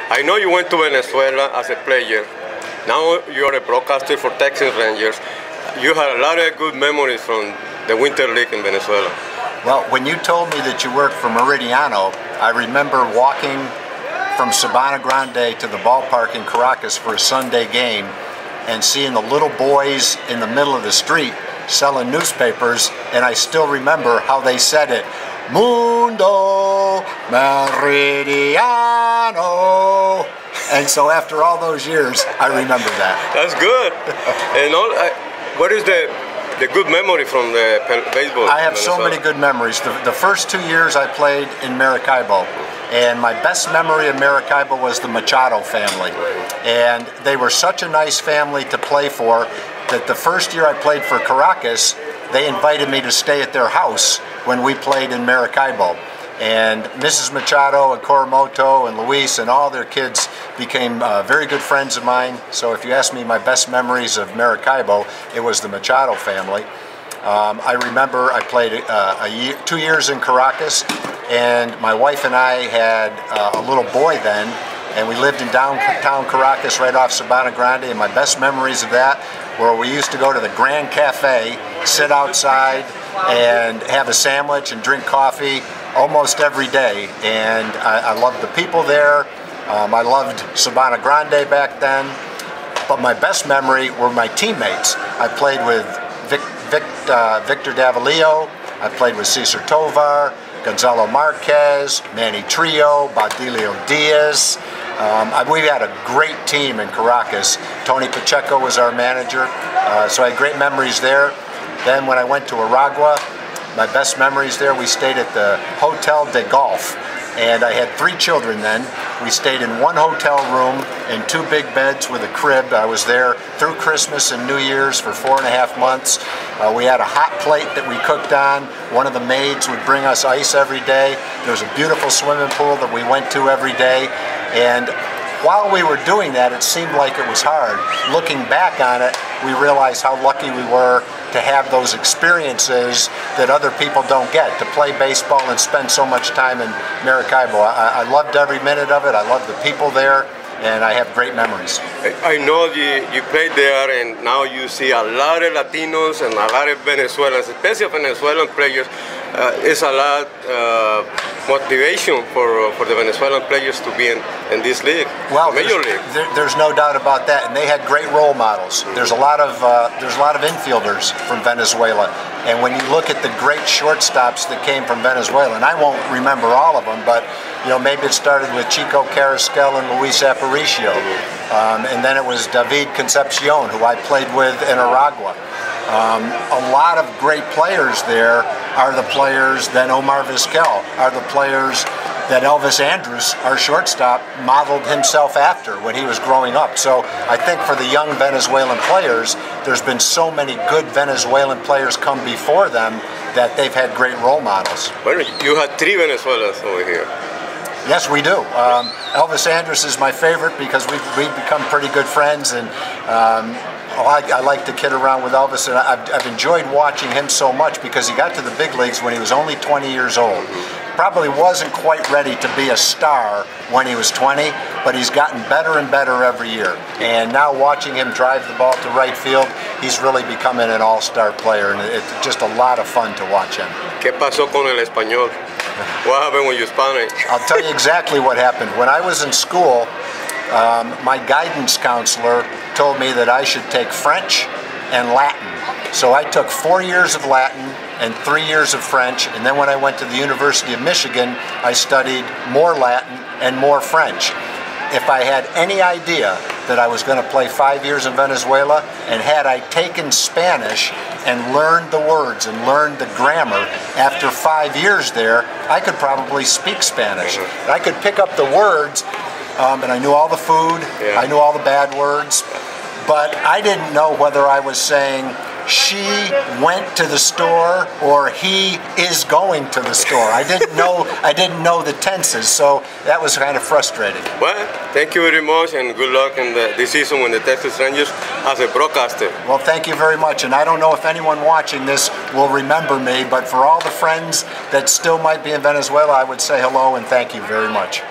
I know you went to Venezuela as a player. Now you're a broadcaster for Texas Rangers. You had a lot of good memories from the Winter League in Venezuela. Well, when you told me that you worked for Meridiano, I remember walking from Sabana Grande to the ballpark in Caracas for a Sunday game and seeing the little boys in the middle of the street selling newspapers, and I still remember how they said it. Mundo Meridiano. And so after all those years, I remember that. That's good. And what is the good memory from the baseball? I have so many good memories. The first 2 years I played in Maracaibo, and my best memory of Maracaibo was the Machado family. And they were such a nice family to play for that the first year I played for Caracas, they invited me to stay at their house when we played in Maracaibo. And Mrs. Machado and Coromoto and Luis and all their kids became very good friends of mine. So if you ask me my best memories of Maracaibo, it was the Machado family. I remember I played 2 years in Caracas, and my wife and I had a little boy then, and we lived in downtown Caracas right off Sabana Grande, and my best memories of that were we used to go to the Grand Cafe, sit outside and have a sandwich and drink coffee almost every day, and I loved the people there. I loved Sabana Grande back then, but my best memory were my teammates. I played with Victor Davalillo, I played with Cesar Tovar, Gonzalo Marquez, Manny Trillo, Baudilio Diaz. We had a great team in Caracas. Tony Pacheco was our manager, so I had great memories there. Then when I went to Aragua, my best memories there, we stayed at the Hotel de Golf, and I had 3 children then. We stayed in one hotel room in 2 big beds with a crib. I was there through Christmas and New Year's for 4.5 months. We had a hot plate that we cooked on. One of the maids would bring us ice every day. There was a beautiful swimming pool that we went to every day. And while we were doing that, it seemed like it was hard. Looking back on it, we realized how lucky we were to have those experiences that other people don't get, to play baseball and spend so much time in Maracaibo. I loved every minute of it. I loved the people there, and I have great memories. I know you played there, and now you see a lot of Latinos and a lot of Venezuelans, especially Venezuelan players. It's a lot motivation for the Venezuelan players to be in this league, well, major league. There's no doubt about that, and they had great role models. There's a lot of infielders from Venezuela, and when you look at the great shortstops that came from Venezuela, and I won't remember all of them, but you know, maybe it started with Chico Carrasquel and Luis Aparicio, and then it was David Concepcion, who I played with in Aragua. A lot of great players there are the players that Omar Vizquel, are the players that Elvis Andrus, our shortstop, modeled himself after when he was growing up. So I think for the young Venezuelan players, there's been so many good Venezuelan players come before them that they've had great role models. Well, you had 3 Venezuelans over here. Yes, we do. Elvis Andrus is my favorite because we've become pretty good friends, and I like to kid around with Elvis, and I've enjoyed watching him so much because he got to the big leagues when he was only 20 years old. Probably wasn't quite ready to be a star when he was 20, but he's gotten better and better every year. And now watching him drive the ball to right field, he's really becoming an all-star player, and it's just a lot of fun to watch him. ¿Qué pasó con el español? What happened with your Spanish? I'll tell you exactly what happened. When I was in school, my guidance counselor told me that I should take French and Latin. So I took 4 years of Latin and 3 years of French, and then when I went to the University of Michigan, I studied more Latin and more French. If I had any idea that I was going to play 5 years in Venezuela, and had I taken Spanish and learned the words and learned the grammar after 5 years there, I could probably speak Spanish. I could pick up the words, and I knew all the food, I knew all the bad words, but I didn't know whether I was saying she went to the store or he is going to the store. I didn't know the tenses, so that was kind of frustrating. Well, thank you very much, and good luck in this season with the Texas Rangers as a broadcaster. Well, thank you very much, and I don't know if anyone watching this will remember me, but for all the friends that still might be in Venezuela, I would say hello and thank you very much.